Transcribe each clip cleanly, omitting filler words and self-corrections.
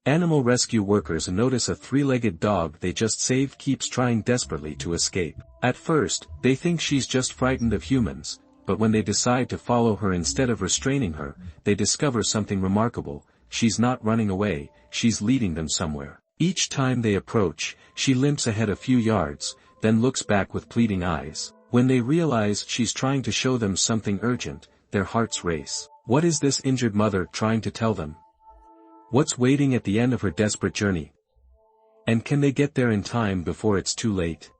Animal rescue workers notice a three-legged dog they just saved keeps trying desperately to escape. At first, they think she's just frightened of humans, but when they decide to follow her instead of restraining her, they discover something remarkable. She's not running away, she's leading them somewhere. Each time they approach, she limps ahead a few yards, then looks back with pleading eyes. When they realize she's trying to show them something urgent, their hearts race. What is this injured mother trying to tell them? What's waiting at the end of her desperate journey? And can they get there in time before it's too late?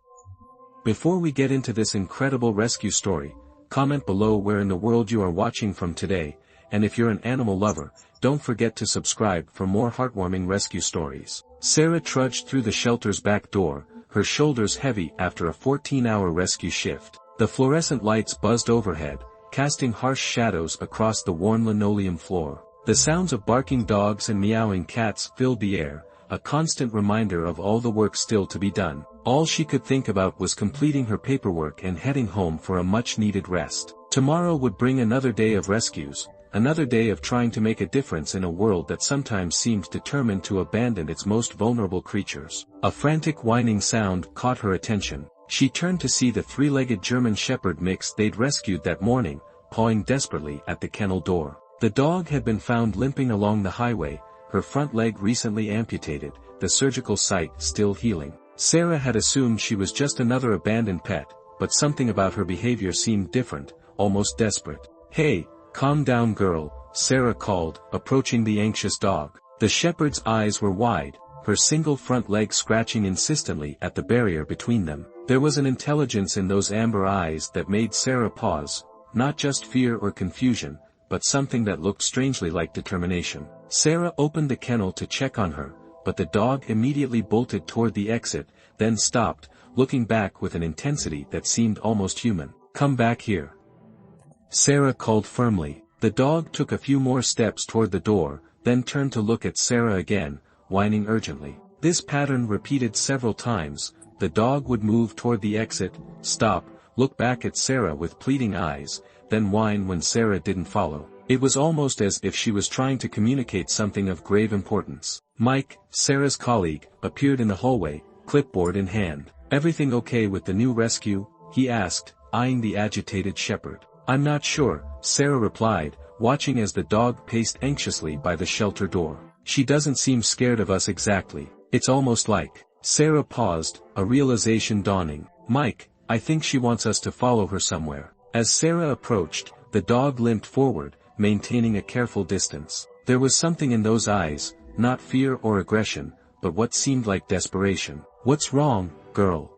Before we get into this incredible rescue story, comment below where in the world you are watching from today, and if you're an animal lover, don't forget to subscribe for more heartwarming rescue stories. Sarah trudged through the shelter's back door, her shoulders heavy after a 14-hour rescue shift. The fluorescent lights buzzed overhead, casting harsh shadows across the worn linoleum floor. The sounds of barking dogs and meowing cats filled the air, a constant reminder of all the work still to be done. All she could think about was completing her paperwork and heading home for a much-needed rest. Tomorrow would bring another day of rescues, another day of trying to make a difference in a world that sometimes seems determined to abandon its most vulnerable creatures. A frantic whining sound caught her attention. She turned to see the three-legged German Shepherd mix they'd rescued that morning, pawing desperately at the kennel door. The dog had been found limping along the highway, her front leg recently amputated, the surgical site still healing. Sarah had assumed she was just another abandoned pet, but something about her behavior seemed different, almost desperate. "Hey, calm down girl," Sarah called, approaching the anxious dog. The shepherd's eyes were wide, her single front leg scratching insistently at the barrier between them. There was an intelligence in those amber eyes that made Sarah pause, not just fear or confusion, but something that looked strangely like determination. Sarah opened the kennel to check on her, but the dog immediately bolted toward the exit, then stopped, looking back with an intensity that seemed almost human. "Come back here," Sarah called firmly. The dog took a few more steps toward the door, then turned to look at Sarah again, whining urgently. This pattern repeated several times. The dog would move toward the exit, stop, look back at Sarah with pleading eyes, then whine when Sarah didn't follow. It was almost as if she was trying to communicate something of grave importance. Mike, Sarah's colleague, appeared in the hallway, clipboard in hand. "Everything okay with the new rescue?" he asked, eyeing the agitated shepherd. "I'm not sure," Sarah replied, watching as the dog paced anxiously by the shelter door. "She doesn't seem scared of us exactly. It's almost like..." Sarah paused, a realization dawning. "Mike, I think she wants us to follow her somewhere." As Sarah approached, the dog limped forward, maintaining a careful distance. There was something in those eyes, not fear or aggression, but what seemed like desperation. "What's wrong, girl?"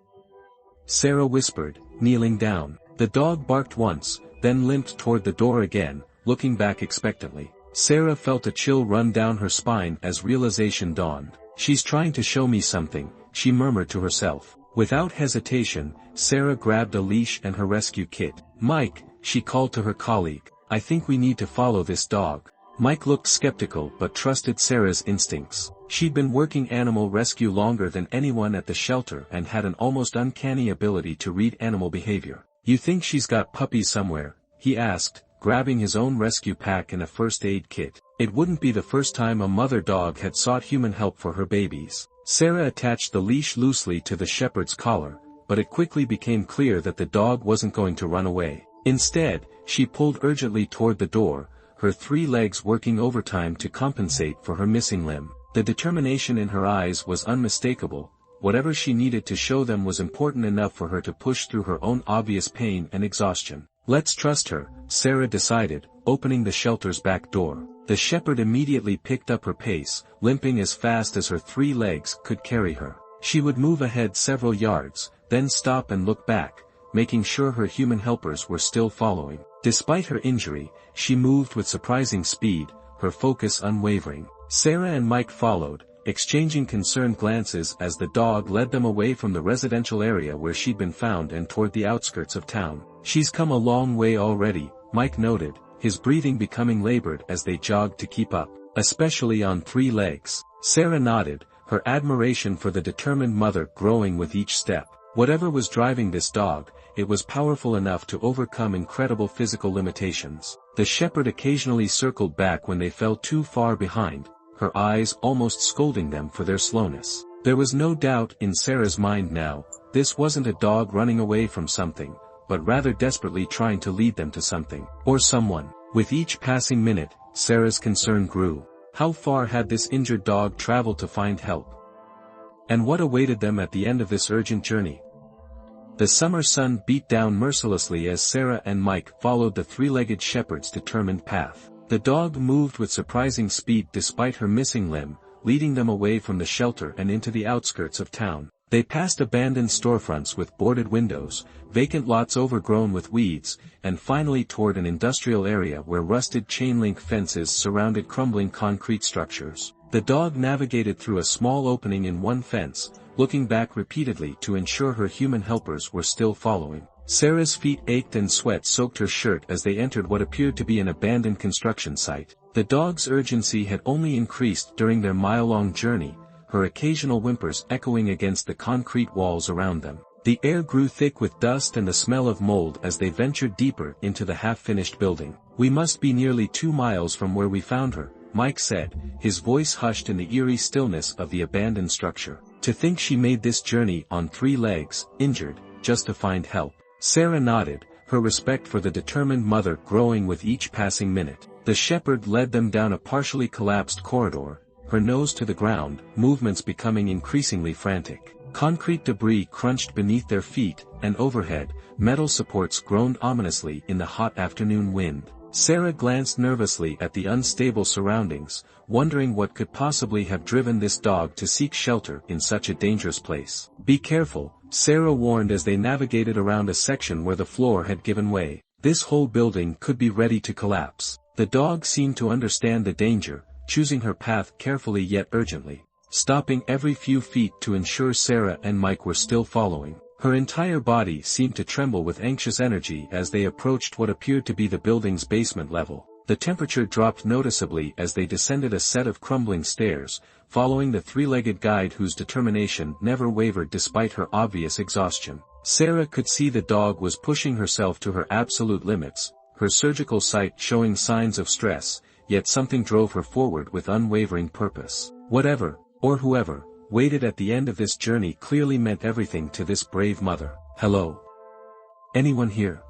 Sarah whispered, kneeling down. The dog barked once, then limped toward the door again, looking back expectantly. Sarah felt a chill run down her spine as realization dawned. "She's trying to show me something," she murmured to herself. Without hesitation, Sarah grabbed a leash and her rescue kit. "Mike," she called to her colleague, "I think we need to follow this dog." Mike looked skeptical but trusted Sarah's instincts. She'd been working animal rescue longer than anyone at the shelter and had an almost uncanny ability to read animal behavior. "You think she's got puppies somewhere?" he asked, grabbing his own rescue pack and a first aid kit. It wouldn't be the first time a mother dog had sought human help for her babies. Sarah attached the leash loosely to the shepherd's collar, but it quickly became clear that the dog wasn't going to run away. Instead, she pulled urgently toward the door, her three legs working overtime to compensate for her missing limb. The determination in her eyes was unmistakable. Whatever she needed to show them was important enough for her to push through her own obvious pain and exhaustion. "Let's trust her," Sarah decided, opening the shelter's back door. The shepherd immediately picked up her pace, limping as fast as her three legs could carry her. She would move ahead several yards, then stop and look back, making sure her human helpers were still following. Despite her injury, she moved with surprising speed, her focus unwavering. Sarah and Mike followed, exchanging concerned glances as the dog led them away from the residential area where she'd been found and toward the outskirts of town. "She's come a long way already," Mike noted, his breathing becoming labored as they jogged to keep up, especially on three legs. Sarah nodded, her admiration for the determined mother growing with each step. Whatever was driving this dog, it was powerful enough to overcome incredible physical limitations. The shepherd occasionally circled back when they fell too far behind, her eyes almost scolding them for their slowness. There was no doubt in Sarah's mind now, this wasn't a dog running away from something, but rather desperately trying to lead them to something, or someone. With each passing minute, Sarah's concern grew. How far had this injured dog traveled to find help? And what awaited them at the end of this urgent journey? The summer sun beat down mercilessly as Sarah and Mike followed the three-legged shepherd's determined path. The dog moved with surprising speed despite her missing limb, leading them away from the shelter and into the outskirts of town. They passed abandoned storefronts with boarded windows, vacant lots overgrown with weeds, and finally toward an industrial area where rusted chain-link fences surrounded crumbling concrete structures. The dog navigated through a small opening in one fence, looking back repeatedly to ensure her human helpers were still following. Sarah's feet ached and sweat soaked her shirt as they entered what appeared to be an abandoned construction site. The dog's urgency had only increased during their mile-long journey, her occasional whimpers echoing against the concrete walls around them. The air grew thick with dust and the smell of mold as they ventured deeper into the half-finished building. "We must be nearly 2 miles from where we found her," Mike said, his voice hushed in the eerie stillness of the abandoned structure. "To think she made this journey on 3 legs, injured, just to find help." Sarah nodded, her respect for the determined mother growing with each passing minute. The shepherd led them down a partially collapsed corridor, her nose to the ground, movements becoming increasingly frantic. Concrete debris crunched beneath their feet, and overhead, metal supports groaned ominously in the hot afternoon wind. Sarah glanced nervously at the unstable surroundings, wondering what could possibly have driven this dog to seek shelter in such a dangerous place. "Be careful," Sarah warned as they navigated around a section where the floor had given way. This whole building could be ready to collapse. The dog seemed to understand the danger, choosing her path carefully yet urgently, stopping every few feet to ensure Sarah and Mike were still following. Her entire body seemed to tremble with anxious energy as they approached what appeared to be the building's basement level. The temperature dropped noticeably as they descended a set of crumbling stairs, following the three-legged guide whose determination never wavered despite her obvious exhaustion. Sarah could see the dog was pushing herself to her absolute limits, her surgical sight showing signs of stress, yet something drove her forward with unwavering purpose. Whatever, or whoever, waited at the end of this journey clearly meant everything to this brave mother. "Hello? Anyone here?"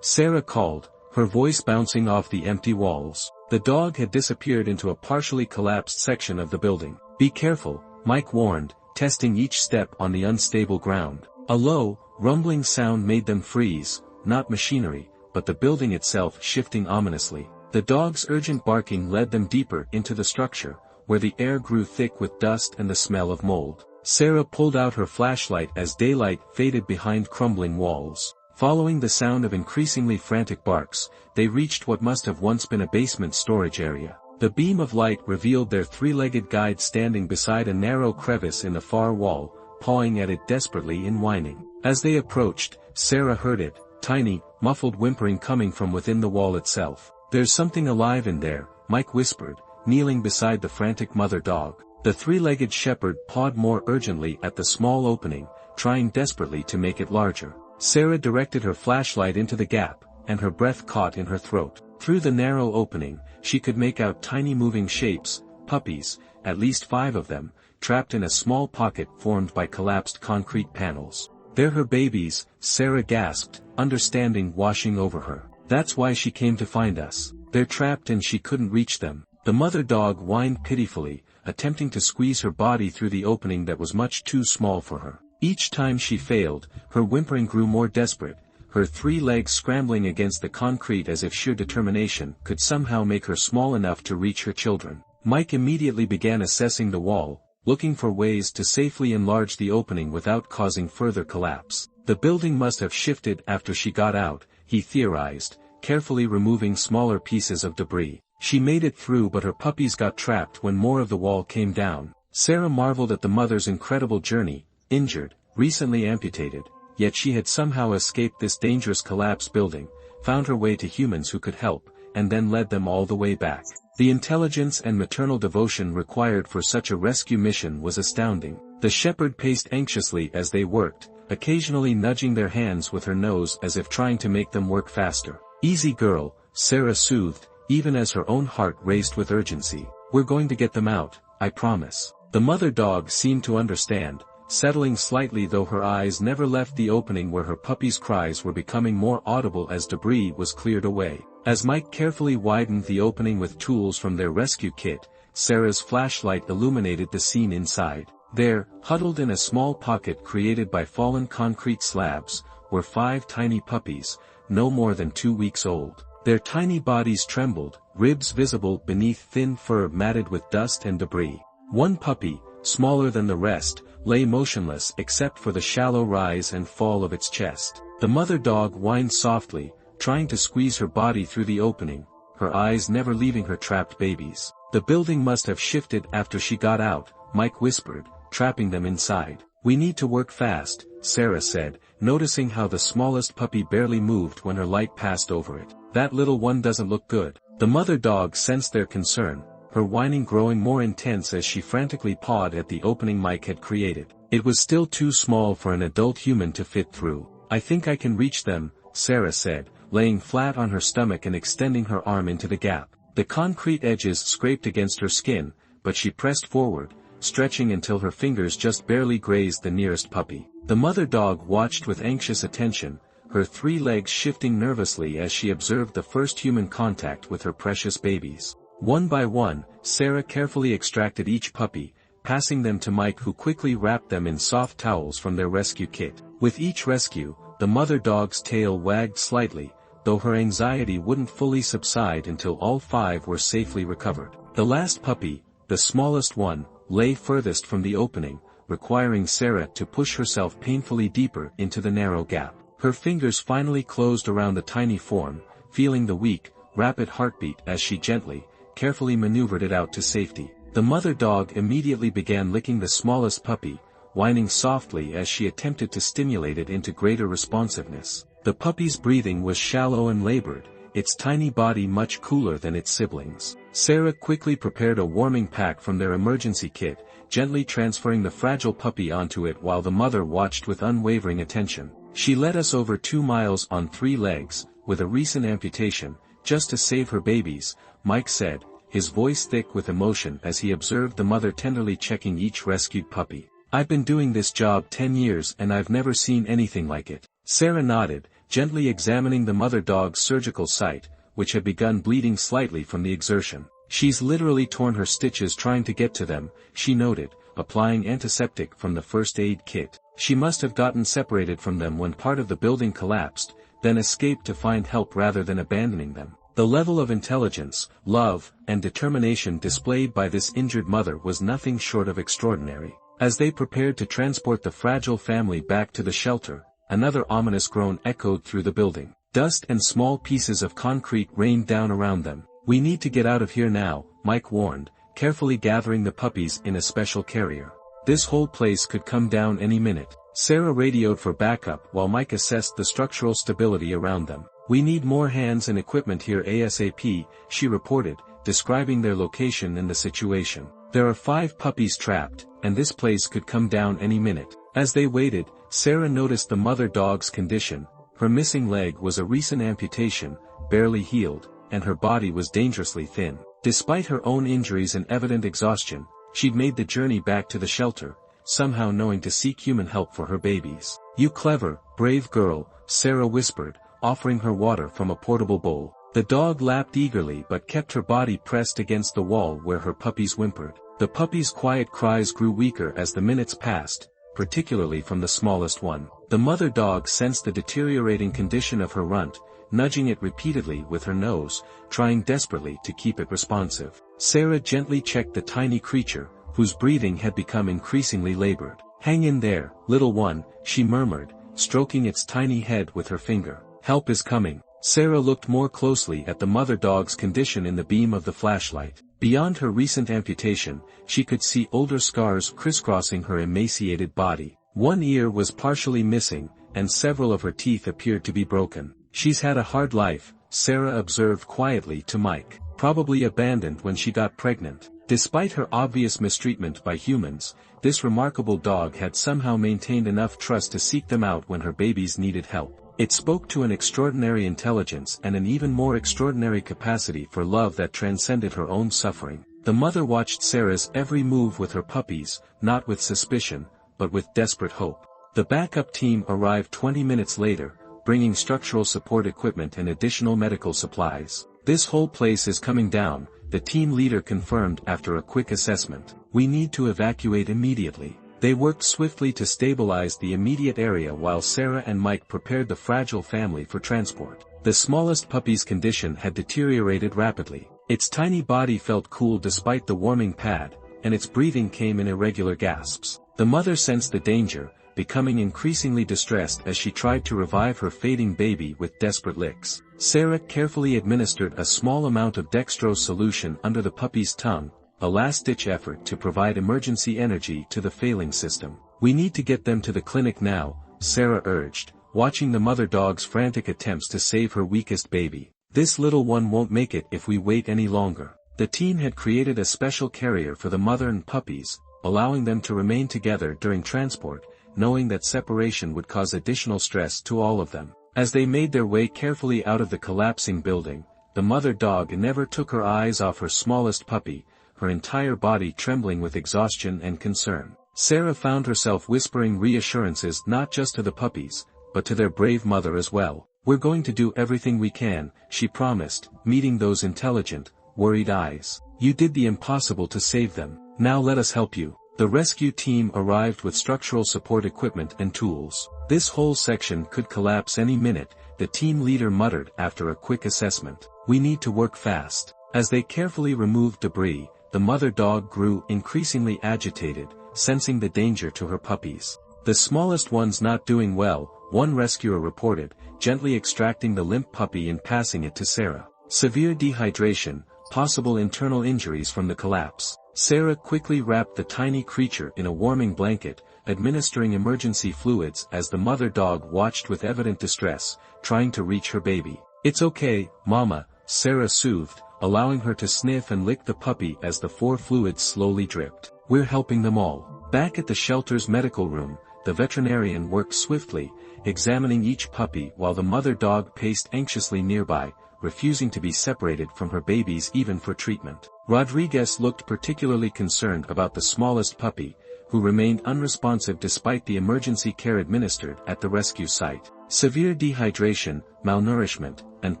Sarah called, her voice bouncing off the empty walls. The dog had disappeared into a partially collapsed section of the building. "Be careful," Mike warned, testing each step on the unstable ground. A low, rumbling sound made them freeze, not machinery, but the building itself shifting ominously. The dog's urgent barking led them deeper into the structure, where the air grew thick with dust and the smell of mold. Sarah pulled out her flashlight as daylight faded behind crumbling walls. Following the sound of increasingly frantic barks, they reached what must have once been a basement storage area. The beam of light revealed their three-legged guide standing beside a narrow crevice in the far wall, pawing at it desperately and whining. As they approached, Sarah heard it, tiny, muffled whimpering coming from within the wall itself. "There's something alive in there," Mike whispered, kneeling beside the frantic mother dog. The three-legged shepherd pawed more urgently at the small opening, trying desperately to make it larger. Sarah directed her flashlight into the gap, and her breath caught in her throat. Through the narrow opening, she could make out tiny moving shapes, puppies, at least 5 of them, trapped in a small pocket formed by collapsed concrete panels. "They're her babies," Sarah gasped, understanding washing over her. "That's why she came to find us. They're trapped and she couldn't reach them." The mother dog whined pitifully, attempting to squeeze her body through the opening that was much too small for her. Each time she failed, her whimpering grew more desperate, her 3 legs scrambling against the concrete as if sheer determination could somehow make her small enough to reach her children. Mike immediately began assessing the wall, looking for ways to safely enlarge the opening without causing further collapse. The building must have shifted after she got out, he theorized, carefully removing smaller pieces of debris. She made it through, but her puppies got trapped when more of the wall came down. Sarah marveled at the mother's incredible journey, injured, recently amputated, yet she had somehow escaped this dangerous collapsed building, found her way to humans who could help, and then led them all the way back. The intelligence and maternal devotion required for such a rescue mission was astounding. The shepherd paced anxiously as they worked, occasionally nudging their hands with her nose as if trying to make them work faster. "Easy girl," Sarah soothed, even as her own heart raced with urgency. We're going to get them out, I promise. The mother dog seemed to understand, settling slightly though her eyes never left the opening where her puppy's cries were becoming more audible as debris was cleared away. As Mike carefully widened the opening with tools from their rescue kit, Sarah's flashlight illuminated the scene inside. There, huddled in a small pocket created by fallen concrete slabs, were 5 tiny puppies, no more than 2 weeks old. Their tiny bodies trembled, ribs visible beneath thin fur matted with dust and debris. One puppy, smaller than the rest, lay motionless except for the shallow rise and fall of its chest. The mother dog whined softly, trying to squeeze her body through the opening, her eyes never leaving her trapped babies. The building must have shifted after she got out, Mike whispered, trapping them inside. We need to work fast, Sarah said, noticing how the smallest puppy barely moved when her light passed over it. That little one doesn't look good. The mother dog sensed their concern, her whining growing more intense as she frantically pawed at the opening Mike had created. It was still too small for an adult human to fit through. I think I can reach them, Sarah said, laying flat on her stomach and extending her arm into the gap. The concrete edges scraped against her skin, but she pressed forward, stretching until her fingers just barely grazed the nearest puppy. The mother dog watched with anxious attention, her 3 legs shifting nervously as she observed the first human contact with her precious babies. One by one, Sarah carefully extracted each puppy, passing them to Mike who quickly wrapped them in soft towels from their rescue kit. With each rescue, the mother dog's tail wagged slightly, though her anxiety wouldn't fully subside until all 5 were safely recovered. The last puppy, the smallest one, lay furthest from the opening, requiring Sarah to push herself painfully deeper into the narrow gap. Her fingers finally closed around the tiny form, feeling the weak, rapid heartbeat as she gently, carefully maneuvered it out to safety. The mother dog immediately began licking the smallest puppy, whining softly as she attempted to stimulate it into greater responsiveness. The puppy's breathing was shallow and labored, its tiny body much cooler than its siblings. Sarah quickly prepared a warming pack from their emergency kit, gently transferring the fragile puppy onto it while the mother watched with unwavering attention. She led us over 2 miles on 3 legs, with a recent amputation, just to save her babies, Mike said, his voice thick with emotion as he observed the mother tenderly checking each rescued puppy. I've been doing this job 10 years and I've never seen anything like it. Sarah nodded, gently examining the mother dog's surgical site, which had begun bleeding slightly from the exertion. She's literally torn her stitches trying to get to them, she noted, applying antiseptic from the first aid kit. She must have gotten separated from them when part of the building collapsed, then escaped to find help rather than abandoning them. The level of intelligence, love, and determination displayed by this injured mother was nothing short of extraordinary. As they prepared to transport the fragile family back to the shelter, another ominous groan echoed through the building. Dust and small pieces of concrete rained down around them. We need to get out of here now, Mike warned, carefully gathering the puppies in a special carrier. This whole place could come down any minute. Sarah radioed for backup while Mike assessed the structural stability around them. We need more hands and equipment here ASAP, she reported, describing their location and the situation. There are 5 puppies trapped, and this place could come down any minute. As they waited, Sarah noticed the mother dog's condition. Her missing leg was a recent amputation, barely healed, and her body was dangerously thin. Despite her own injuries and evident exhaustion, she'd made the journey back to the shelter, somehow knowing to seek human help for her babies. You clever, brave girl, Sarah whispered, offering her water from a portable bowl. The dog lapped eagerly but kept her body pressed against the wall where her puppies whimpered. The puppy's quiet cries grew weaker as the minutes passed, particularly from the smallest one. The mother dog sensed the deteriorating condition of her runt, nudging it repeatedly with her nose, trying desperately to keep it responsive. Sarah gently checked the tiny creature, whose breathing had become increasingly labored. Hang in there, little one, she murmured, stroking its tiny head with her finger. Help is coming. Sarah looked more closely at the mother dog's condition in the beam of the flashlight. Beyond her recent amputation, she could see older scars crisscrossing her emaciated body. One ear was partially missing, and several of her teeth appeared to be broken. She's had a hard life, Sarah observed quietly to Mike. Probably abandoned when she got pregnant. Despite her obvious mistreatment by humans, this remarkable dog had somehow maintained enough trust to seek them out when her babies needed help. It spoke to an extraordinary intelligence and an even more extraordinary capacity for love that transcended her own suffering. The mother watched Sarah's every move with her puppies, not with suspicion, but with desperate hope. The backup team arrived 20 minutes later, bringing structural support equipment and additional medical supplies. "This whole place is coming down," the team leader confirmed after a quick assessment. "We need to evacuate immediately." They worked swiftly to stabilize the immediate area while Sarah and Mike prepared the fragile family for transport. The smallest puppy's condition had deteriorated rapidly. Its tiny body felt cool despite the warming pad, and its breathing came in irregular gasps. The mother sensed the danger, becoming increasingly distressed as she tried to revive her fading baby with desperate licks. Sarah carefully administered a small amount of dextrose solution under the puppy's tongue, a last-ditch effort to provide emergency energy to the failing system. "We need to get them to the clinic now," Sarah urged, watching the mother dog's frantic attempts to save her weakest baby. "This little one won't make it if we wait any longer." The team had created a special carrier for the mother and puppies, allowing them to remain together during transport, knowing that separation would cause additional stress to all of them. As they made their way carefully out of the collapsing building, the mother dog never took her eyes off her smallest puppy, her entire body trembling with exhaustion and concern. Sarah found herself whispering reassurances not just to the puppies, but to their brave mother as well. "We're going to do everything we can," she promised, meeting those intelligent, worried eyes. "You did the impossible to save them. Now let us help you." The rescue team arrived with structural support equipment and tools. "This whole section could collapse any minute," the team leader muttered after a quick assessment. "We need to work fast." As they carefully removed debris, the mother dog grew increasingly agitated, sensing the danger to her puppies. "The smallest one's not doing well," one rescuer reported, gently extracting the limp puppy and passing it to Sarah. "Severe dehydration, possible internal injuries from the collapse." Sarah quickly wrapped the tiny creature in a warming blanket, administering emergency fluids as the mother dog watched with evident distress, trying to reach her baby. "It's okay, Mama," Sarah soothed, allowing her to sniff and lick the puppy as the fluids slowly dripped. "We're helping them all." Back at the shelter's medical room, the veterinarian worked swiftly, examining each puppy while the mother dog paced anxiously nearby, refusing to be separated from her babies even for treatment. Rodriguez looked particularly concerned about the smallest puppy, who remained unresponsive despite the emergency care administered at the rescue site. Severe dehydration, malnourishment, and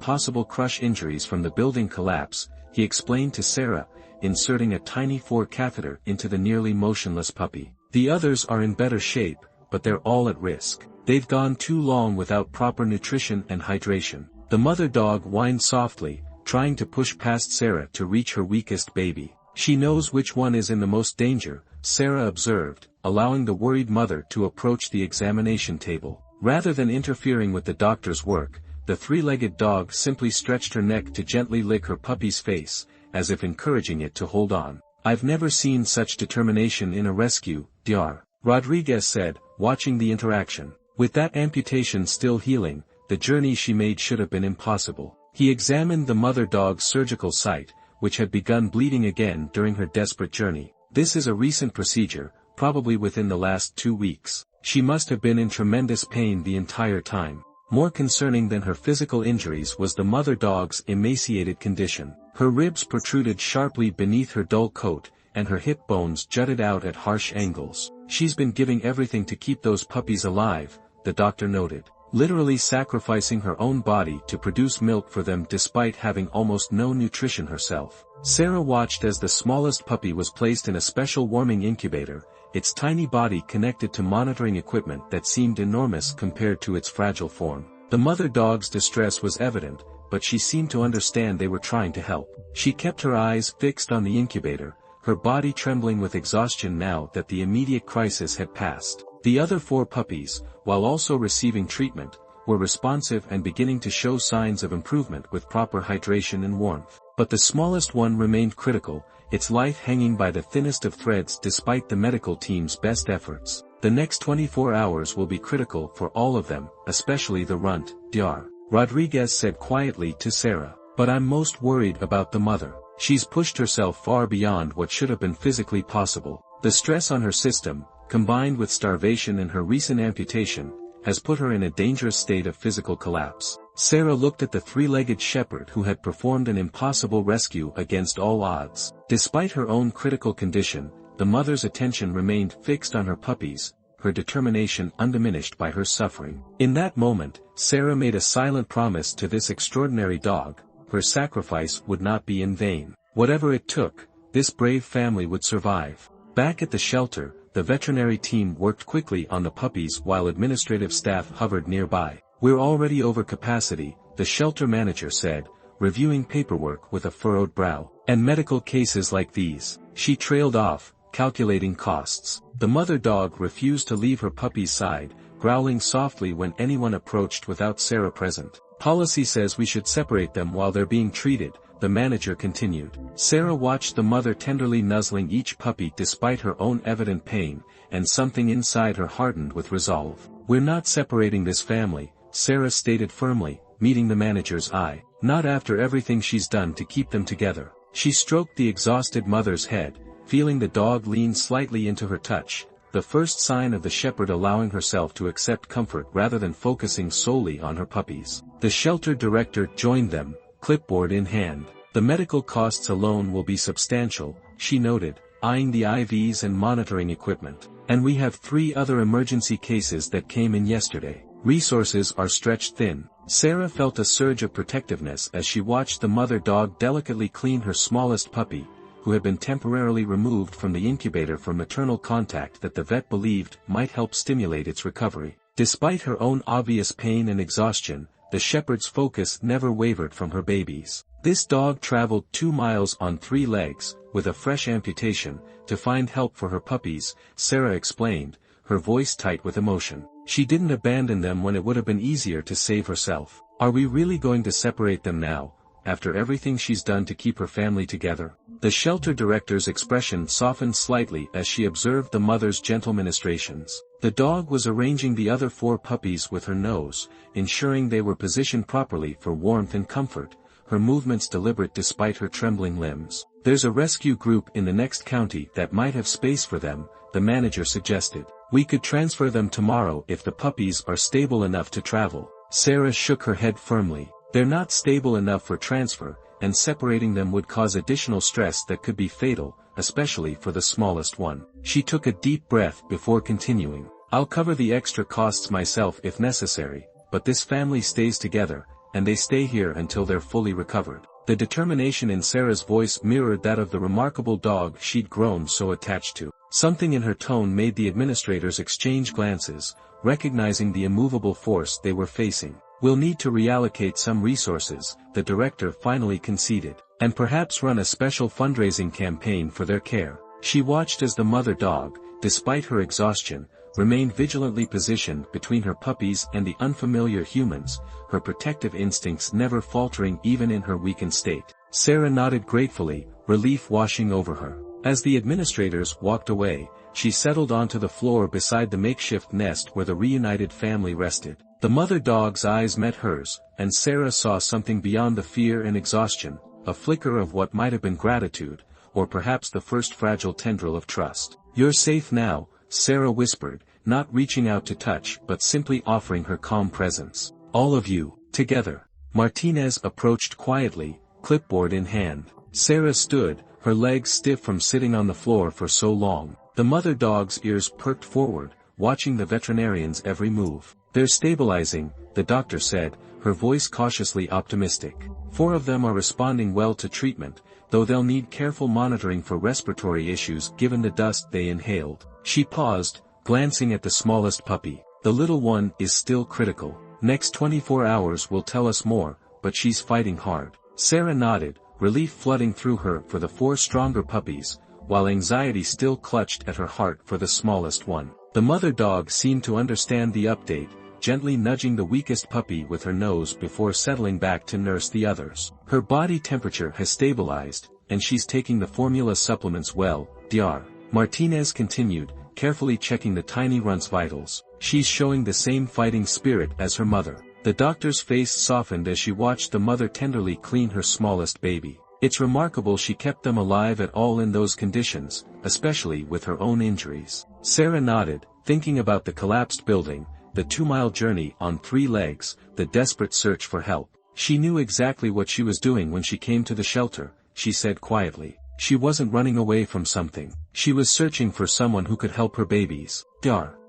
possible crush injuries from the building collapse, he explained to Sarah, inserting a tiny catheter into the nearly motionless puppy. "The others are in better shape, but they're all at risk. They've gone too long without proper nutrition and hydration." The mother dog whined softly, trying to push past Sarah to reach her weakest baby. "She knows which one is in the most danger," Sarah observed, allowing the worried mother to approach the examination table. Rather than interfering with the doctor's work, the three-legged dog simply stretched her neck to gently lick her puppy's face, as if encouraging it to hold on. "I've never seen such determination in a rescue, Dr. Rodriguez said, watching the interaction. "With that amputation still healing, the journey she made should have been impossible." He examined the mother dog's surgical site, which had begun bleeding again during her desperate journey. "This is a recent procedure, probably within the last 2 weeks. She must have been in tremendous pain the entire time." More concerning than her physical injuries was the mother dog's emaciated condition. Her ribs protruded sharply beneath her dull coat, and her hip bones jutted out at harsh angles. "She's been giving everything to keep those puppies alive," the doctor noted. "Literally sacrificing her own body to produce milk for them despite having almost no nutrition herself." Sarah watched as the smallest puppy was placed in a special warming incubator, its tiny body connected to monitoring equipment that seemed enormous compared to its fragile form. The mother dog's distress was evident, but she seemed to understand they were trying to help. She kept her eyes fixed on the incubator, her body trembling with exhaustion now that the immediate crisis had passed. The other 4 puppies, while also receiving treatment, were responsive and beginning to show signs of improvement with proper hydration and warmth. But the smallest one remained critical, its life hanging by the thinnest of threads despite the medical team's best efforts. "The next 24 hours will be critical for all of them, especially the runt, Dr. Rodriguez said quietly to Sarah. "But I'm most worried about the mother. She's pushed herself far beyond what should have been physically possible. The stress on her system, combined with starvation and her recent amputation, has put her in a dangerous state of physical collapse. Sarah looked at the three-legged shepherd who had performed an impossible rescue against all odds. Despite her own critical condition, the mother's attention remained fixed on her puppies, her determination undiminished by her suffering. In that moment, Sarah made a silent promise to this extraordinary dog: her sacrifice would not be in vain. Whatever it took, this brave family would survive. Back at the shelter, the veterinary team worked quickly on the puppies while administrative staff hovered nearby. "We're already over capacity," the shelter manager said, reviewing paperwork with a furrowed brow. "And medical cases like these." She trailed off, calculating costs. The mother dog refused to leave her puppy's side, growling softly when anyone approached without Sarah present. "Policy says we should separate them while they're being treated," the manager continued. Sarah watched the mother tenderly nuzzling each puppy despite her own evident pain, and something inside her hardened with resolve. "We're not separating this family," Sarah stated firmly, meeting the manager's eye. "Not after everything she's done to keep them together." She stroked the exhausted mother's head, feeling the dog lean slightly into her touch, the first sign of the shepherd allowing herself to accept comfort rather than focusing solely on her puppies. The shelter director joined them, clipboard in hand. "The medical costs alone will be substantial," she noted, eyeing the IVs and monitoring equipment. "And we have 3 other emergency cases that came in yesterday. Resources are stretched thin." Sarah felt a surge of protectiveness as she watched the mother dog delicately clean her smallest puppy, who had been temporarily removed from the incubator for maternal contact that the vet believed might help stimulate its recovery. Despite her own obvious pain and exhaustion, the shepherd's focus never wavered from her babies. This dog traveled 2 miles on 3 legs, with a fresh amputation, to find help for her puppies, Sarah explained, her voice tight with emotion. She didn't abandon them when it would have been easier to save herself. "Are we really going to separate them now, after everything she's done to keep her family together?" The shelter director's expression softened slightly as she observed the mother's gentle ministrations. The dog was arranging the other 4 puppies with her nose, ensuring they were positioned properly for warmth and comfort, her movements deliberate despite her trembling limbs. "There's a rescue group in the next county that might have space for them," the manager suggested. "We could transfer them tomorrow if the puppies are stable enough to travel." Sarah shook her head firmly. "They're not stable enough for transfer, and separating them would cause additional stress that could be fatal, especially for the smallest one." She took a deep breath before continuing. "I'll cover the extra costs myself if necessary, but this family stays together, and they stay here until they're fully recovered." The determination in Sarah's voice mirrored that of the remarkable dog she'd grown so attached to. Something in her tone made the administrators exchange glances, recognizing the immovable force they were facing. "We'll need to reallocate some resources," the director finally conceded, "and perhaps run a special fundraising campaign for their care." She watched as the mother dog, despite her exhaustion, remained vigilantly positioned between her puppies and the unfamiliar humans, her protective instincts never faltering even in her weakened state. Sarah nodded gratefully, relief washing over her. As the administrators walked away, she settled onto the floor beside the makeshift nest where the reunited family rested. The mother dog's eyes met hers, and Sarah saw something beyond the fear and exhaustion, a flicker of what might have been gratitude, or perhaps the first fragile tendril of trust. "You're safe now," Sarah whispered, not reaching out to touch but simply offering her calm presence. "All of you, together." Martinez approached quietly, clipboard in hand. Sarah stood, her legs stiff from sitting on the floor for so long. The mother dog's ears perked forward, watching the veterinarian's every move. "They're stabilizing," the doctor said, her voice cautiously optimistic. 4 of them are responding well to treatment, though they'll need careful monitoring for respiratory issues given the dust they inhaled. She paused, glancing at the smallest puppy. "The little one is still critical. Next 24 hours will tell us more, but she's fighting hard." Sarah nodded, relief flooding through her for the 4 stronger puppies, while anxiety still clutched at her heart for the smallest one. The mother dog seemed to understand the update, gently nudging the weakest puppy with her nose before settling back to nurse the others. "Her body temperature has stabilized, and she's taking the formula supplements well, Dr. Martinez continued, carefully checking the tiny runt's vitals. "She's showing the same fighting spirit as her mother." The doctor's face softened as she watched the mother tenderly clean her smallest baby. "It's remarkable she kept them alive at all in those conditions, especially with her own injuries." Sarah nodded, thinking about the collapsed building, the 2-mile journey on 3 legs, the desperate search for help. She knew exactly what she was doing when she came to the shelter, she said quietly. She wasn't running away from something. She was searching for someone who could help her babies.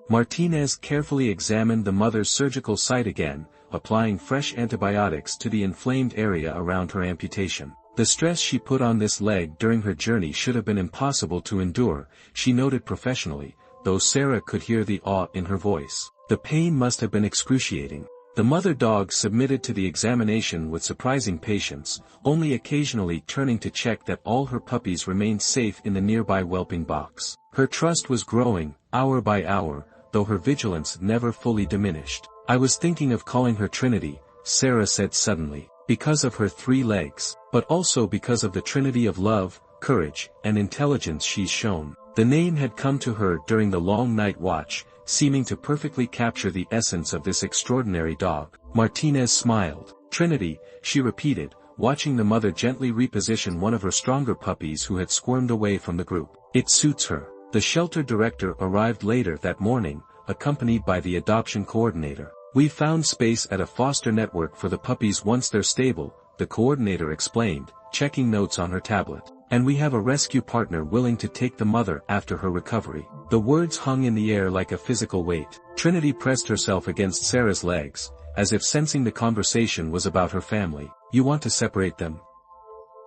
Martinez carefully examined the mother's surgical site again, applying fresh antibiotics to the inflamed area around her amputation. The stress she put on this leg during her journey should have been impossible to endure, she noted professionally, though Sarah could hear the awe in her voice. The pain must have been excruciating. The mother dog submitted to the examination with surprising patience, only occasionally turning to check that all her puppies remained safe in the nearby whelping box. Her trust was growing, hour by hour, though her vigilance never fully diminished. I was thinking of calling her Trinity, Sarah said suddenly, because of her 3 legs, but also because of the trinity of love, courage, and intelligence she's shown. The name had come to her during the long night watch, seeming to perfectly capture the essence of this extraordinary dog. Martinez smiled. Trinity, she repeated, watching the mother gently reposition one of her stronger puppies who had squirmed away from the group. It suits her. The shelter director arrived later that morning, accompanied by the adoption coordinator. We've found space at a foster network for the puppies once they're stable, the coordinator explained, checking notes on her tablet. And we have a rescue partner willing to take the mother after her recovery. The words hung in the air like a physical weight. Trinity pressed herself against Sarah's legs, as if sensing the conversation was about her family. You want to separate them?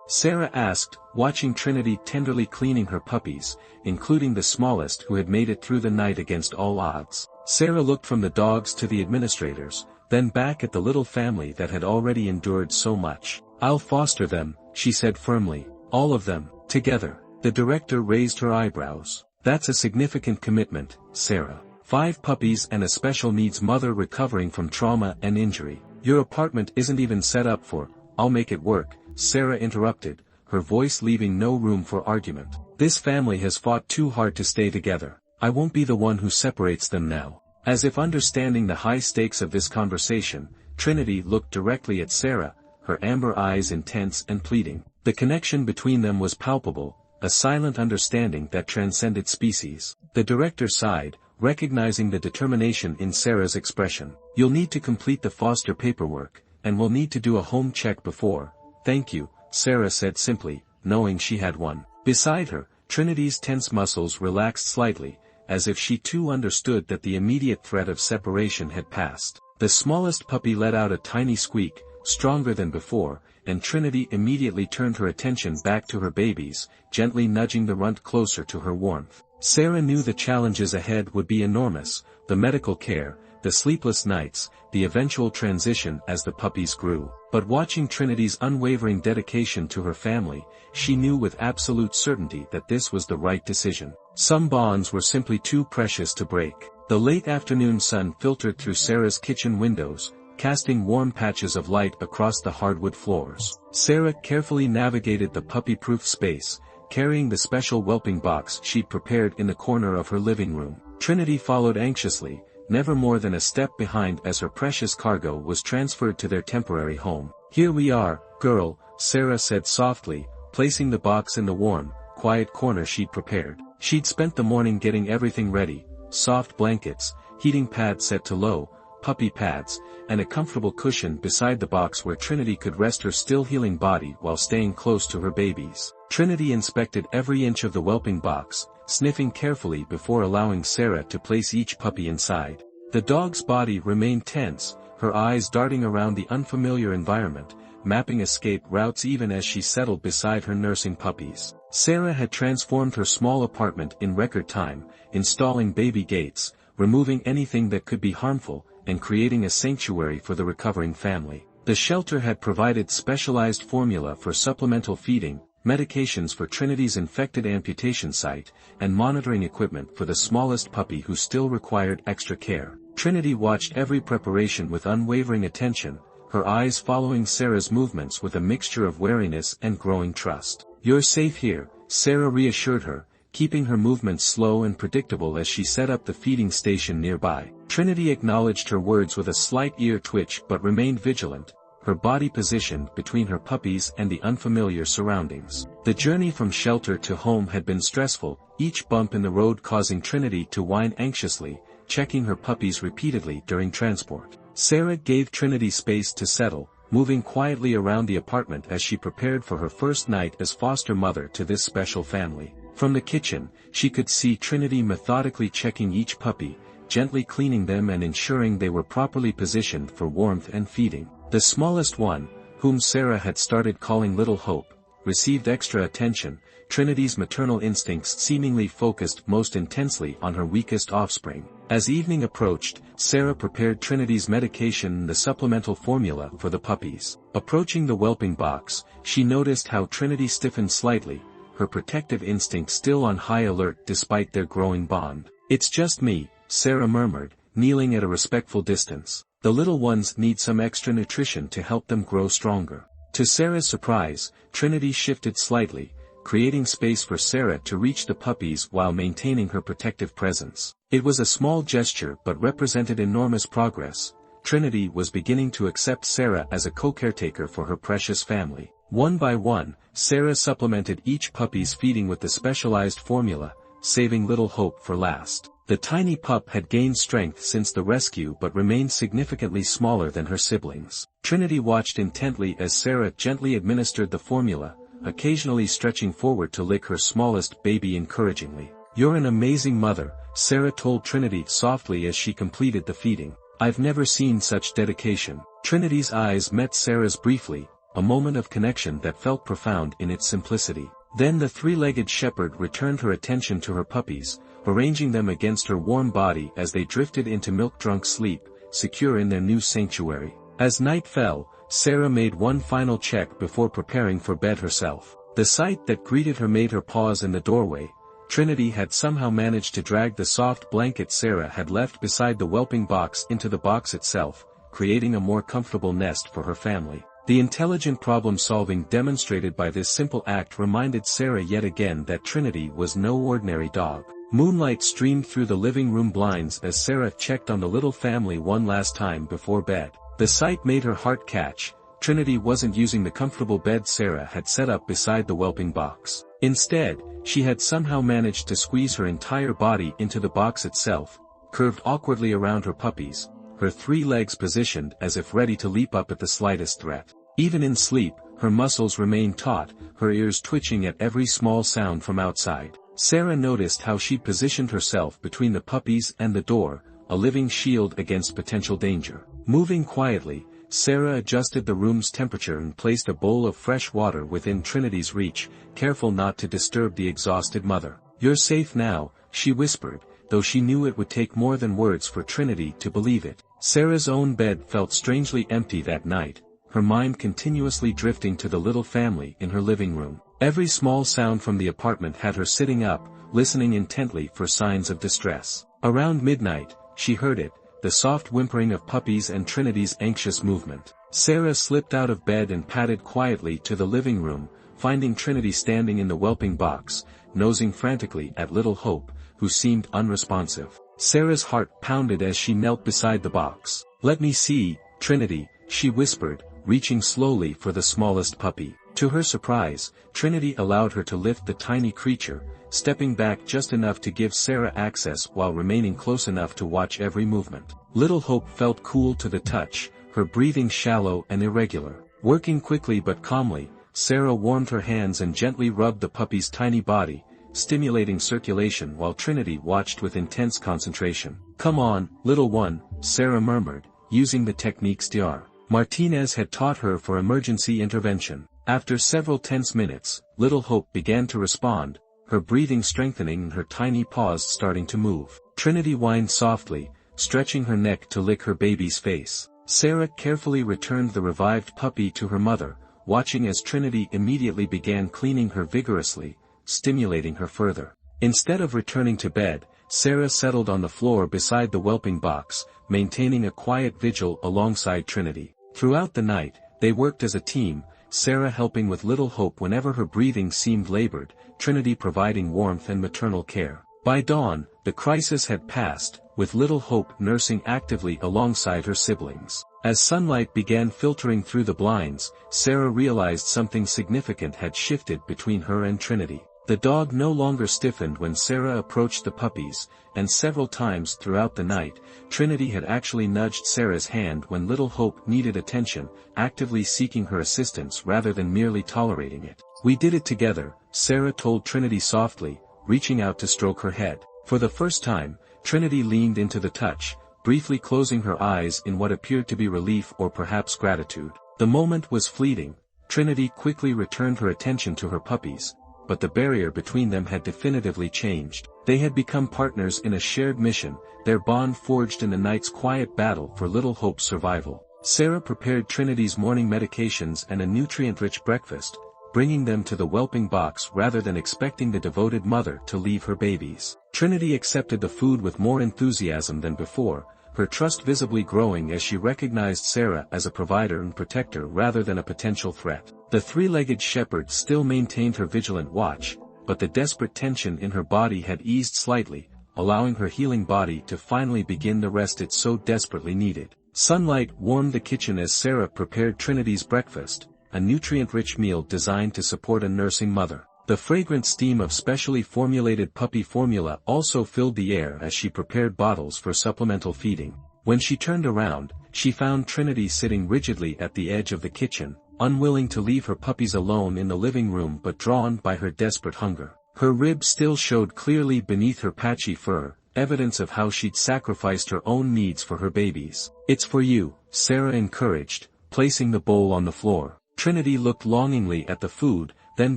Sarah asked, watching Trinity tenderly cleaning her puppies, including the smallest who had made it through the night against all odds. Sarah looked from the dogs to the administrators, then back at the little family that had already endured so much. I'll foster them, she said firmly. All of them, together. The director raised her eyebrows. That's a significant commitment, Sarah. 5 puppies and a special needs mother recovering from trauma and injury. Your apartment isn't even set up for, I'll make it work, Sarah interrupted, her voice leaving no room for argument. This family has fought too hard to stay together. I won't be the one who separates them now. As if understanding the high stakes of this conversation, Trinity looked directly at Sarah, her amber eyes intense and pleading. The connection between them was palpable, a silent understanding that transcended species. The director sighed, recognizing the determination in Sarah's expression. You'll need to complete the foster paperwork, and we'll need to do a home check before. Thank you, Sarah said simply, knowing she had one. Beside her, Trinity's tense muscles relaxed slightly, as if she too understood that the immediate threat of separation had passed. The smallest puppy let out a tiny squeak, stronger than before, and Trinity immediately turned her attention back to her babies, gently nudging the runt closer to her warmth. Sarah knew the challenges ahead would be enormous, the medical care, the sleepless nights, the eventual transition as the puppies grew. But watching Trinity's unwavering dedication to her family, she knew with absolute certainty that this was the right decision. Some bonds were simply too precious to break. The late afternoon sun filtered through Sarah's kitchen windows, casting warm patches of light across the hardwood floors. Sarah carefully navigated the puppy-proof space, carrying the special whelping box she'd prepared in the corner of her living room. Trinity followed anxiously, never more than a step behind as her precious cargo was transferred to their temporary home. Here we are, girl, Sarah said softly, placing the box in the warm, quiet corner she'd prepared. She'd spent the morning getting everything ready, soft blankets, heating pad set to low, puppy pads, and a comfortable cushion beside the box where Trinity could rest her still-healing body while staying close to her babies. Trinity inspected every inch of the whelping box, sniffing carefully before allowing Sarah to place each puppy inside. The dog's body remained tense, her eyes darting around the unfamiliar environment, mapping escape routes even as she settled beside her nursing puppies. Sarah had transformed her small apartment in record time, installing baby gates, removing anything that could be harmful, and creating a sanctuary for the recovering family. The shelter had provided specialized formula for supplemental feeding, medications for Trinity's infected amputation site, and monitoring equipment for the smallest puppy who still required extra care. Trinity watched every preparation with unwavering attention, her eyes following Sarah's movements with a mixture of wariness and growing trust. You're safe here, Sarah reassured her, keeping her movements slow and predictable as she set up the feeding station nearby. Trinity acknowledged her words with a slight ear twitch but remained vigilant, her body positioned between her puppies and the unfamiliar surroundings. The journey from shelter to home had been stressful, each bump in the road causing Trinity to whine anxiously, checking her puppies repeatedly during transport. Sarah gave Trinity space to settle, moving quietly around the apartment as she prepared for her first night as foster mother to this special family. From the kitchen, she could see Trinity methodically checking each puppy, gently cleaning them and ensuring they were properly positioned for warmth and feeding. The smallest one, whom Sarah had started calling Little Hope, received extra attention, Trinity's maternal instincts seemingly focused most intensely on her weakest offspring. As evening approached, Sarah prepared Trinity's medication and the supplemental formula for the puppies. Approaching the whelping box, she noticed how Trinity stiffened slightly, her protective instinct still on high alert despite their growing bond. "It's just me," Sarah murmured, kneeling at a respectful distance. "The little ones need some extra nutrition to help them grow stronger." To Sarah's surprise, Trinity shifted slightly, creating space for Sarah to reach the puppies while maintaining her protective presence. It was a small gesture but represented enormous progress. Trinity was beginning to accept Sarah as a co-caretaker for her precious family. One by one, Sarah supplemented each puppy's feeding with the specialized formula, saving Little Hope for last. The tiny pup had gained strength since the rescue but remained significantly smaller than her siblings. Trinity watched intently as Sarah gently administered the formula, occasionally stretching forward to lick her smallest baby encouragingly. "You're an amazing mother," Sarah told Trinity softly as she completed the feeding. "I've never seen such dedication." Trinity's eyes met Sarah's briefly, a moment of connection that felt profound in its simplicity. Then the three-legged shepherd returned her attention to her puppies, arranging them against her warm body as they drifted into milk-drunk sleep, secure in their new sanctuary. As night fell, Sarah made one final check before preparing for bed herself. The sight that greeted her made her pause in the doorway. Trinity had somehow managed to drag the soft blanket Sarah had left beside the whelping box into the box itself, creating a more comfortable nest for her family. The intelligent problem-solving demonstrated by this simple act reminded Sarah yet again that Trinity was no ordinary dog. Moonlight streamed through the living room blinds as Sarah checked on the little family one last time before bed. The sight made her heart catch. Trinity wasn't using the comfortable bed Sarah had set up beside the whelping box. Instead, she had somehow managed to squeeze her entire body into the box itself, curved awkwardly around her puppies, her three legs positioned as if ready to leap up at the slightest threat. Even in sleep, her muscles remained taut, her ears twitching at every small sound from outside. Sarah noticed how she positioned herself between the puppies and the door, a living shield against potential danger. Moving quietly, Sarah adjusted the room's temperature and placed a bowl of fresh water within Trinity's reach, careful not to disturb the exhausted mother. "You're safe now," she whispered, though she knew it would take more than words for Trinity to believe it. Sarah's own bed felt strangely empty that night, her mind continuously drifting to the little family in her living room. Every small sound from the apartment had her sitting up, listening intently for signs of distress. Around midnight, she heard it, the soft whimpering of puppies and Trinity's anxious movement. Sarah slipped out of bed and padded quietly to the living room, finding Trinity standing in the whelping box, nosing frantically at Little Hope, who seemed unresponsive. Sarah's heart pounded as she knelt beside the box. "Let me see, Trinity," she whispered, reaching slowly for the smallest puppy. To her surprise, Trinity allowed her to lift the tiny creature, stepping back just enough to give Sarah access while remaining close enough to watch every movement. Little Hope felt cool to the touch, her breathing shallow and irregular. Working quickly but calmly, Sarah warmed her hands and gently rubbed the puppy's tiny body, stimulating circulation while Trinity watched with intense concentration. "Come on, little one," Sarah murmured, using the techniques Dr. Martinez had taught her for emergency intervention. After several tense minutes, Little Hope began to respond, her breathing strengthening and her tiny paws starting to move. Trinity whined softly, stretching her neck to lick her baby's face. Sarah carefully returned the revived puppy to her mother, watching as Trinity immediately began cleaning her vigorously, stimulating her further. Instead of returning to bed, Sarah settled on the floor beside the whelping box, maintaining a quiet vigil alongside Trinity. Throughout the night, they worked as a team, Sarah helping with Little Hope whenever her breathing seemed labored, Trinity providing warmth and maternal care. By dawn, the crisis had passed, with Little Hope nursing actively alongside her siblings. As sunlight began filtering through the blinds, Sarah realized something significant had shifted between her and Trinity. The dog no longer stiffened when Sarah approached the puppies, and several times throughout the night, Trinity had actually nudged Sarah's hand when little Hope needed attention, actively seeking her assistance rather than merely tolerating it. "We did it together," Sarah told Trinity softly, reaching out to stroke her head. For the first time, Trinity leaned into the touch, briefly closing her eyes in what appeared to be relief or perhaps gratitude. The moment was fleeting. Trinity quickly returned her attention to her puppies, but the barrier between them had definitively changed. They had become partners in a shared mission, their bond forged in the night's quiet battle for little Hope's survival. Sarah prepared Trinity's morning medications and a nutrient-rich breakfast, bringing them to the whelping box rather than expecting the devoted mother to leave her babies. Trinity accepted the food with more enthusiasm than before, her trust visibly growing as she recognized Sarah as a provider and protector rather than a potential threat. The three-legged shepherd still maintained her vigilant watch, but the desperate tension in her body had eased slightly, allowing her healing body to finally begin the rest it so desperately needed. Sunlight warmed the kitchen as Sarah prepared Trinity's breakfast, a nutrient-rich meal designed to support a nursing mother. The fragrant steam of specially formulated puppy formula also filled the air as she prepared bottles for supplemental feeding. When she turned around, she found Trinity sitting rigidly at the edge of the kitchen, unwilling to leave her puppies alone in the living room but drawn by her desperate hunger. Her ribs still showed clearly beneath her patchy fur, evidence of how she'd sacrificed her own needs for her babies. "It's for you," Sarah encouraged, placing the bowl on the floor. Trinity looked longingly at the food, then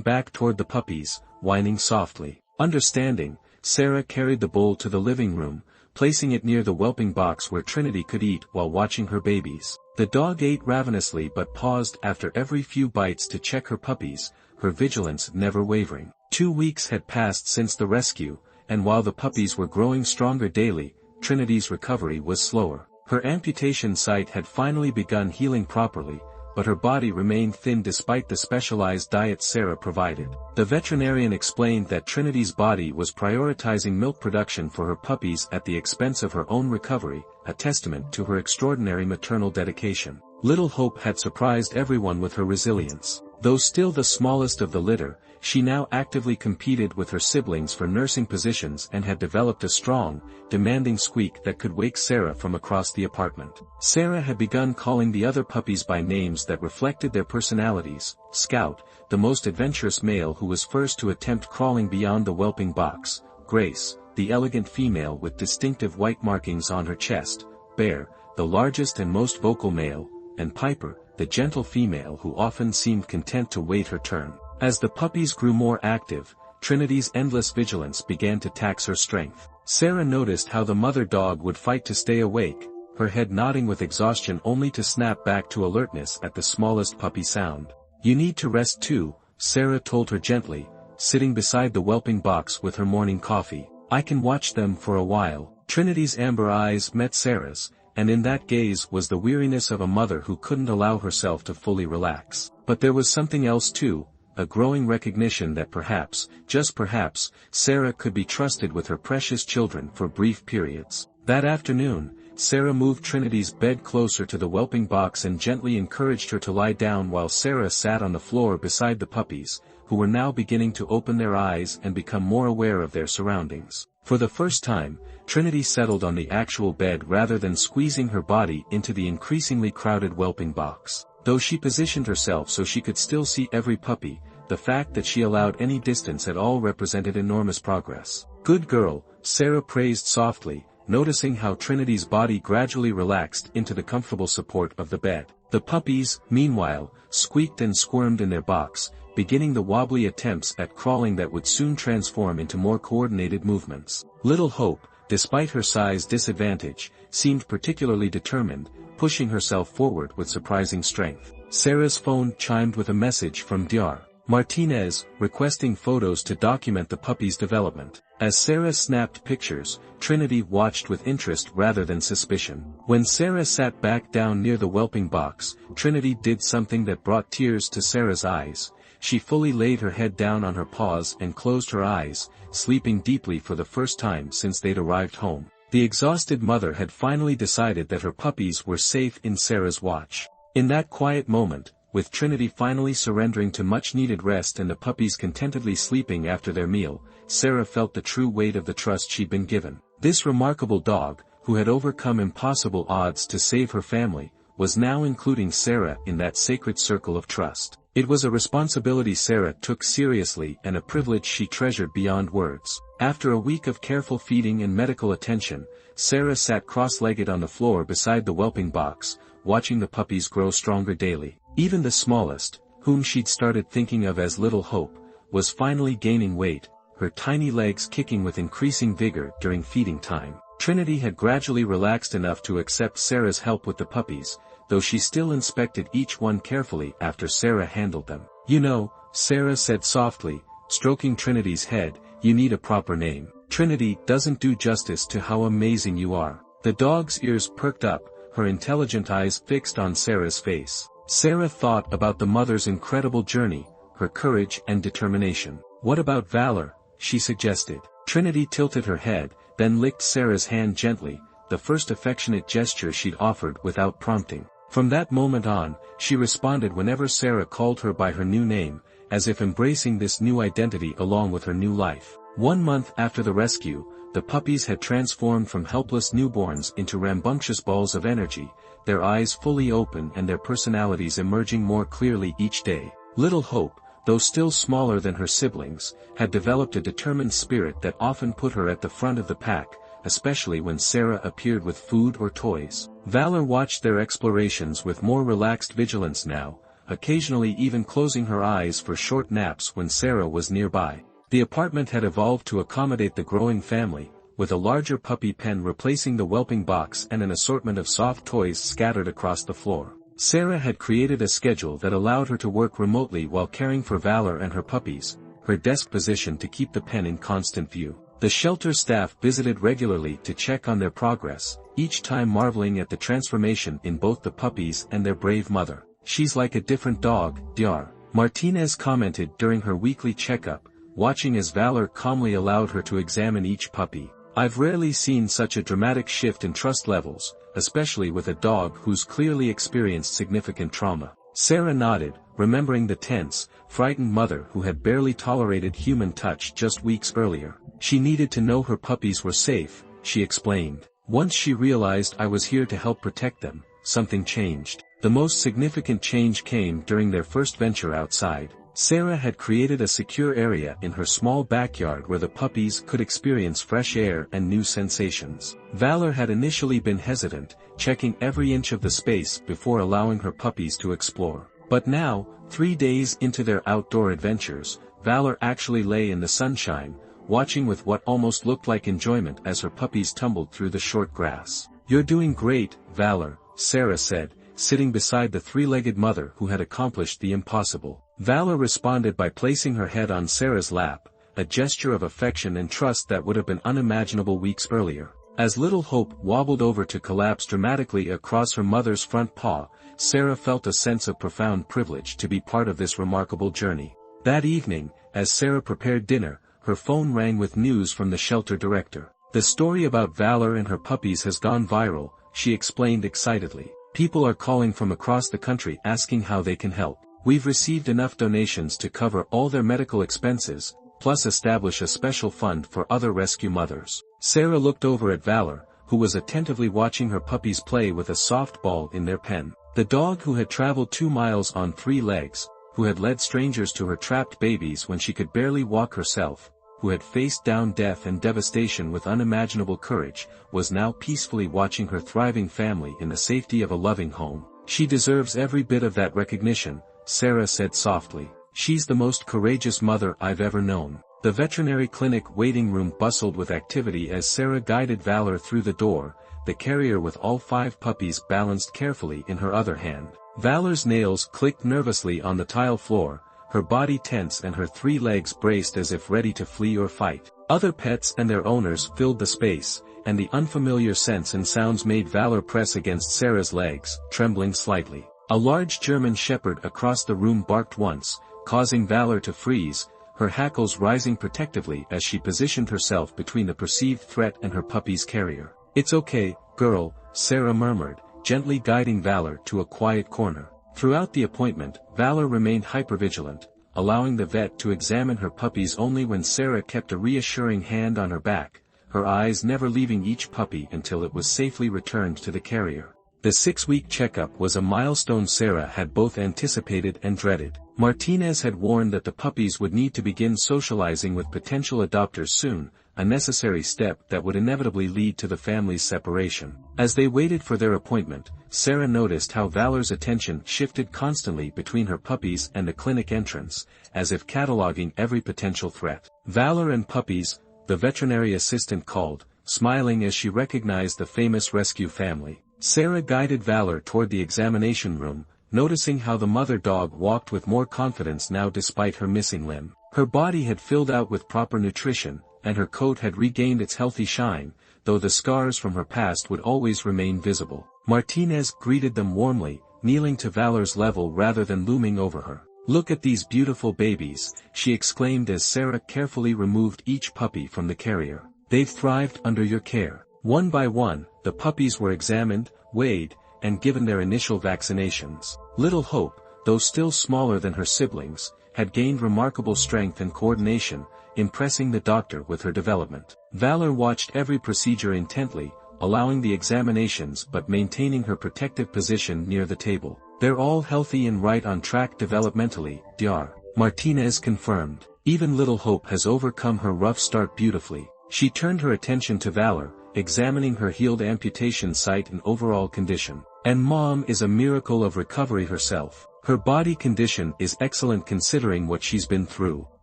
back toward the puppies, whining softly. Understanding, Sarah carried the bowl to the living room, placing it near the whelping box where Trinity could eat while watching her babies. The dog ate ravenously but paused after every few bites to check her puppies, her vigilance never wavering. 2 weeks had passed since the rescue, and while the puppies were growing stronger daily, Trinity's recovery was slower. Her amputation site had finally begun healing properly, but her body remained thin despite the specialized diet Sarah provided. The veterinarian explained that Trinity's body was prioritizing milk production for her puppies at the expense of her own recovery, a testament to her extraordinary maternal dedication. Little Hope had surprised everyone with her resilience. Though still the smallest of the litter, she now actively competed with her siblings for nursing positions and had developed a strong, demanding squeak that could wake Sarah from across the apartment. Sarah had begun calling the other puppies by names that reflected their personalities: Scout, the most adventurous male who was first to attempt crawling beyond the whelping box; Grace, the elegant female with distinctive white markings on her chest; Bear, the largest and most vocal male; and Piper, the gentle female who often seemed content to wait her turn. As the puppies grew more active, Trinity's endless vigilance began to tax her strength. Sarah noticed how the mother dog would fight to stay awake, her head nodding with exhaustion only to snap back to alertness at the smallest puppy sound. "You need to rest too," Sarah told her gently, sitting beside the whelping box with her morning coffee. "I can watch them for a while." Trinity's amber eyes met Sarah's, and in that gaze was the weariness of a mother who couldn't allow herself to fully relax. But there was something else too, a growing recognition that perhaps, just perhaps, Sarah could be trusted with her precious children for brief periods. That afternoon, Sarah moved Trinity's bed closer to the whelping box and gently encouraged her to lie down while Sarah sat on the floor beside the puppies, who were now beginning to open their eyes and become more aware of their surroundings. For the first time, Trinity settled on the actual bed rather than squeezing her body into the increasingly crowded whelping box. Though she positioned herself so she could still see every puppy, the fact that she allowed any distance at all represented enormous progress. "Good girl," Sarah praised softly, noticing how Trinity's body gradually relaxed into the comfortable support of the bed. The puppies, meanwhile, squeaked and squirmed in their box, beginning the wobbly attempts at crawling that would soon transform into more coordinated movements. Little Hope, despite her size disadvantage, seemed particularly determined, pushing herself forward with surprising strength. Sarah's phone chimed with a message from Dr. Martinez, requesting photos to document the puppy's development. As Sarah snapped pictures, Trinity watched with interest rather than suspicion. When Sarah sat back down near the whelping box, Trinity did something that brought tears to Sarah's eyes. She fully laid her head down on her paws and closed her eyes, sleeping deeply for the first time since they'd arrived home. The exhausted mother had finally decided that her puppies were safe in Sarah's watch. In that quiet moment, with Trinity finally surrendering to much-needed rest and the puppies contentedly sleeping after their meal, Sarah felt the true weight of the trust she'd been given. This remarkable dog, who had overcome impossible odds to save her family, was now including Sarah in that sacred circle of trust. It was a responsibility Sarah took seriously and a privilege she treasured beyond words. After a week of careful feeding and medical attention, Sarah sat cross-legged on the floor beside the whelping box, watching the puppies grow stronger daily. Even the smallest, whom she'd started thinking of as Little Hope, was finally gaining weight, her tiny legs kicking with increasing vigor during feeding time. Trinity had gradually relaxed enough to accept Sarah's help with the puppies, though she still inspected each one carefully after Sarah handled them. "You know," Sarah said softly, stroking Trinity's head, "you need a proper name. Trinity doesn't do justice to how amazing you are." The dog's ears perked up, her intelligent eyes fixed on Sarah's face. Sarah thought about the mother's incredible journey, her courage and determination. "What about Valor?" she suggested. Trinity tilted her head, then licked Sarah's hand gently, the first affectionate gesture she'd offered without prompting. From that moment on, she responded whenever Sarah called her by her new name, as if embracing this new identity along with her new life. 1 month after the rescue, the puppies had transformed from helpless newborns into rambunctious balls of energy, their eyes fully open and their personalities emerging more clearly each day. Little Hope, though still smaller than her siblings, had developed a determined spirit that often put her at the front of the pack, especially when Sarah appeared with food or toys. Valor watched their explorations with more relaxed vigilance now, occasionally even closing her eyes for short naps when Sarah was nearby. The apartment had evolved to accommodate the growing family, with a larger puppy pen replacing the whelping box and an assortment of soft toys scattered across the floor. Sarah had created a schedule that allowed her to work remotely while caring for Valor and her puppies, her desk positioned to keep the pen in constant view. The shelter staff visited regularly to check on their progress, each time marveling at the transformation in both the puppies and their brave mother. "She's like a different dog, Dr. Martinez commented during her weekly checkup, watching as Valor calmly allowed her to examine each puppy. "I've rarely seen such a dramatic shift in trust levels, especially with a dog who's clearly experienced significant trauma." Sarah nodded, remembering the tense, frightened mother who had barely tolerated human touch just weeks earlier. "She needed to know her puppies were safe," she explained. "Once she realized I was here to help protect them, something changed." The most significant change came during their first venture outside. Sarah had created a secure area in her small backyard where the puppies could experience fresh air and new sensations. Valor had initially been hesitant, checking every inch of the space before allowing her puppies to explore. But now, 3 days into their outdoor adventures, Valor actually lay in the sunshine, watching with what almost looked like enjoyment as her puppies tumbled through the short grass. "You're doing great, Valor," Sarah said, sitting beside the three-legged mother who had accomplished the impossible. Valor responded by placing her head on Sarah's lap, a gesture of affection and trust that would have been unimaginable weeks earlier. As Little Hope wobbled over to collapse dramatically across her mother's front paw, Sarah felt a sense of profound privilege to be part of this remarkable journey. That evening, as Sarah prepared dinner, her phone rang with news from the shelter director. "The story about Valor and her puppies has gone viral," she explained excitedly. "People are calling from across the country asking how they can help. We've received enough donations to cover all their medical expenses, plus establish a special fund for other rescue mothers." Sarah looked over at Valor, who was attentively watching her puppies play with a soft ball in their pen. The dog who had traveled 2 miles on 3 legs, who had led strangers to her trapped babies when she could barely walk herself, who had faced down death and devastation with unimaginable courage, was now peacefully watching her thriving family in the safety of a loving home. "She deserves every bit of that recognition," Sarah said softly. "She's the most courageous mother I've ever known." The veterinary clinic waiting room bustled with activity as Sarah guided Valor through the door, the carrier with all 5 puppies balanced carefully in her other hand. Valor's nails clicked nervously on the tile floor, her body tense and her 3 legs braced as if ready to flee or fight. Other pets and their owners filled the space, and the unfamiliar scents and sounds made Valor press against Sarah's legs, trembling slightly. A large German shepherd across the room barked once, causing Valor to freeze, her hackles rising protectively as she positioned herself between the perceived threat and her puppy's carrier. "It's okay, girl," Sarah murmured, gently guiding Valor to a quiet corner. Throughout the appointment, Valor remained hypervigilant, allowing the vet to examine her puppies only when Sarah kept a reassuring hand on her back, her eyes never leaving each puppy until it was safely returned to the carrier. The 6-week checkup was a milestone Sarah had both anticipated and dreaded. Martinez had warned that the puppies would need to begin socializing with potential adopters soon, a necessary step that would inevitably lead to the family's separation. As they waited for their appointment, Sarah noticed how Valor's attention shifted constantly between her puppies and the clinic entrance, as if cataloging every potential threat. "Valor and puppies," the veterinary assistant called, smiling as she recognized the famous rescue family. Sarah guided Valor toward the examination room, noticing how the mother dog walked with more confidence now despite her missing limb. Her body had filled out with proper nutrition, and her coat had regained its healthy shine, though the scars from her past would always remain visible. Martinez greeted them warmly, kneeling to Valor's level rather than looming over her. "Look at these beautiful babies," she exclaimed as Sarah carefully removed each puppy from the carrier. "They've thrived under your care." One by one, the puppies were examined, weighed, and given their initial vaccinations. Little Hope, though still smaller than her siblings, had gained remarkable strength and coordination, impressing the doctor with her development. Valor watched every procedure intently, allowing the examinations but maintaining her protective position near the table. "They're all healthy and right on track developmentally, Dr. Martinez confirmed. Even Little Hope has overcome her rough start beautifully." She turned her attention to Valor, examining her healed amputation site and overall condition. "And Mom is a miracle of recovery herself. Her body condition is excellent considering what she's been through."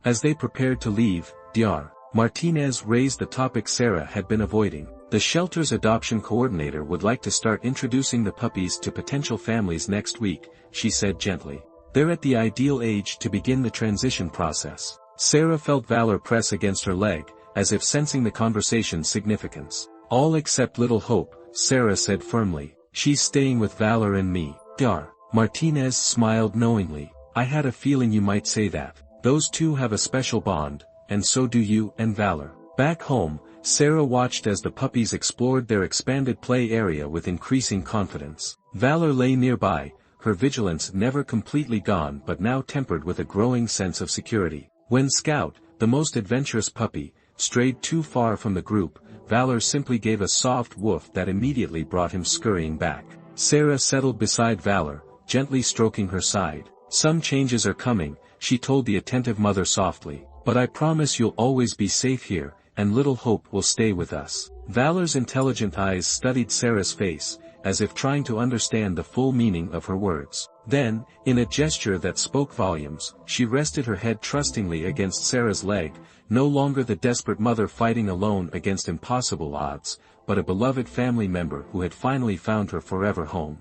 As they prepared to leave, Dr. Martinez raised the topic Sarah had been avoiding. "The shelter's adoption coordinator would like to start introducing the puppies to potential families next week," she said gently. "They're at the ideal age to begin the transition process." Sarah felt Valor press against her leg, as if sensing the conversation's significance. "All except Little Hope," Sarah said firmly. "She's staying with Valor and me." Dr. Martinez smiled knowingly. "I had a feeling you might say that. Those two have a special bond, and so do you and Valor." Back home, Sarah watched as the puppies explored their expanded play area with increasing confidence. Valor lay nearby, her vigilance never completely gone but now tempered with a growing sense of security. When Scout, the most adventurous puppy, strayed too far from the group, Valor simply gave a soft woof that immediately brought him scurrying back. Sarah settled beside Valor, gently stroking her side. "Some changes are coming," she told the attentive mother softly, "but I promise you'll always be safe here, and Little Hope will stay with us." Valor's intelligent eyes studied Sarah's face, as if trying to understand the full meaning of her words. Then, in a gesture that spoke volumes, she rested her head trustingly against Sarah's leg, no longer the desperate mother fighting alone against impossible odds, but a beloved family member who had finally found her forever home.